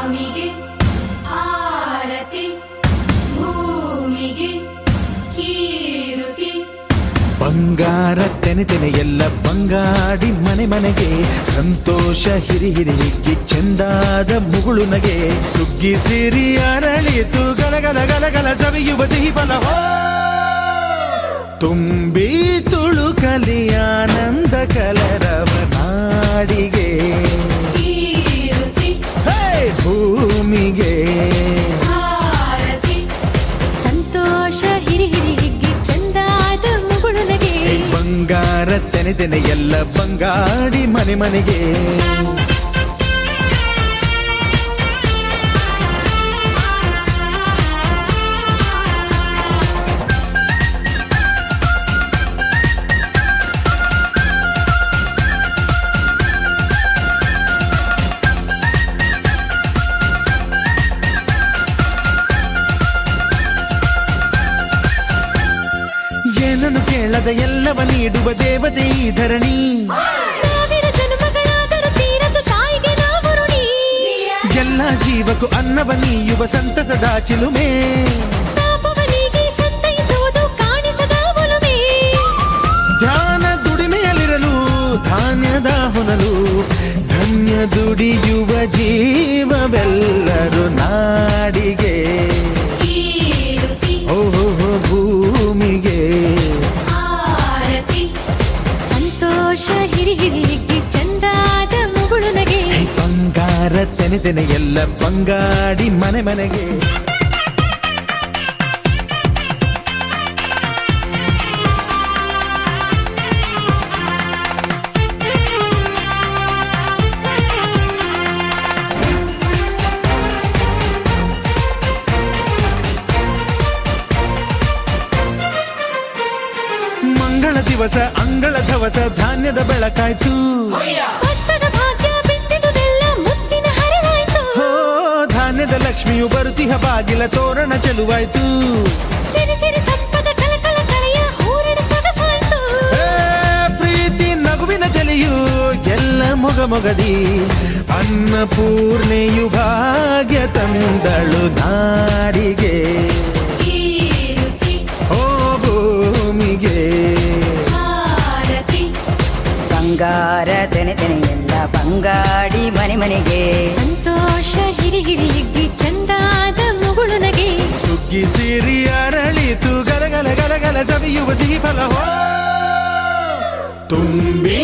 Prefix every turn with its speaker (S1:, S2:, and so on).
S1: ಸ್ವಾಮಿಗೆ ಆರತಿ ಭೂಮಿಗೆ ಕೀರುತಿ.
S2: ಬಂಗಾರ ತೆನೆ ತೆನೆ ಎಲ್ಲ ಬಂಗಾಡಿ ಮನೆ ಮನೆಗೆ ಸಂತೋಷ ಹಿರಿ ಹಿರಿ ಹಿಗ್ಗಿ ಚೆಂದಾದ ಮುಗುಳು ನಗೆ ಸುಗ್ಗಿ ಸಿರಿ ಅರಳಿತು ಗಲಗಲ ಗಲಗಲ ಸವಿಯುವ ಸಿಹಿ ಫಲ ತುಂಬಿ ತುಳುಕಲಿ ಆನಂದ ಕಲರವ ನಾಡಿಗೆ
S1: ಕೀರುತಿ
S2: ಭೂಮಿಗೆ
S1: ಆರತಿ.
S3: ಸಂತೋಷ ಹಿರಿ ಹಿರಿ ಹಿಗ್ಗಿ ಚಂದಾದ ಮುಗುಳು ನಗೆ
S2: ಬಂಗಾರ ತೆನೆ ತೆನೆ ಎಲ್ಲ ಬಂಗಾಡಿ ಮನೆ ಮನೆಗೆ. ಏನನ್ನು ಕೇಳದ ಎಲ್ಲವ ನೀಡುವ ದೇವತೆ ಈ ಧರಣಿ.
S3: ಸಾವಿರ ಜನ್ಮಗಳಾದರೂ ತೀರದು ತಾಯಿಗೆ ನಾವು ಋಣಿ.
S2: ಎಲ್ಲ ಜೀವಕ್ಕೂ ಅನ್ನವ ನೀಯುವ ಸಂತಸದ ಚಿಲುಮೆ
S3: ಪಾಪವನಿಗೆ ಸಂತೈಸುವುದು ಕಾಣಿಸದ ಒಲುಮೆ.
S2: ಧ್ಯಾನ ದುಡಿಮೆಯಲ್ಲಿರಲು ಧಾನ್ಯದ ಹೊನಲು ಧನ್ಯ ದುಡಿಯುವ ಜೀವವೆಲ್ಲರೂ ನಾಡಿಗೆ
S1: ಕೀರುತಿ
S2: ಓಹೋ ಭೂಮಿಗೆ.
S1: ಆರತಿ.
S3: ಸಂತೋಷ ಹಿರಿ ಹಿರಿ ಹಿಗ್ಗಿ ಚಂದಾದ ಮುಗುಳು ನಗೆ
S2: ಬಂಗಾರ ತೆನೆ ತೆನೆ ಎಲ್ಲ ಬಂಗಾಡಿ ಮನೆ ಮನೆಗೆ. ಮಂಗಳ ದಿವಸ ಅಂಗಳ ಧವಸ ಧಾನ್ಯದ ಬೆಳಕಾಯ್ತು.
S3: ಭತ್ತದ ಭಾಗ್ಯ ಬಿತ್ತಿದುದೆಲ್ಲ ಮುತ್ತಿನ ಹರಿವಾಯ್ತು.
S2: ಹೋ ಧಾನ್ಯದ ಲಕ್ಷ್ಮಿಯು ಬರುತಿಹ ಬಾಗಿಲ ತೋರಣ ಚೆಲುವಾಯ್ತು.
S3: ಸಿರಿ ಸಿರಿ ಸಂಪದ ಕಲಕಲ ಕಳೆಯ ಹೂರಣ ಸೊಗಸಾಯ್ತು.
S2: ಪ್ರೀತಿ ನಗುವಿನ ತೆಲೆಯು ಎಲ್ಲ ಮೊಗ ಮೊಗದಿ ಅನ್ನಪೂರ್ಣೆಯು ಭಾಗ್ಯ ತಂದಳು ನಾಡಿಗೆ
S1: ಕೀರುತಿ
S2: ಓ ಭೂಮಿಗೆ.
S1: ಆರತಿ.
S4: ಬಂಗಾರ ತೆನೆ ತೆನೆ ಎಲ್ಲ ಬಂಗಾಡಿ ಮನೆ ಮನೆಗೆ
S3: ಸಂತೋಷ ಹಿರಿ ಹಿರಿ ಹಿಗ್ಗಿ ಚಂದಾದ ಮುಗುಳು ನಗೆ
S2: ಸುಗ್ಗಿ ಸಿರಿ ಅರಳಿತು ಗಲಗಲ ಗಲಗಲ ಸವಿಯುವ ಸಿಹಿ ಫಲ ತುಂಬಿ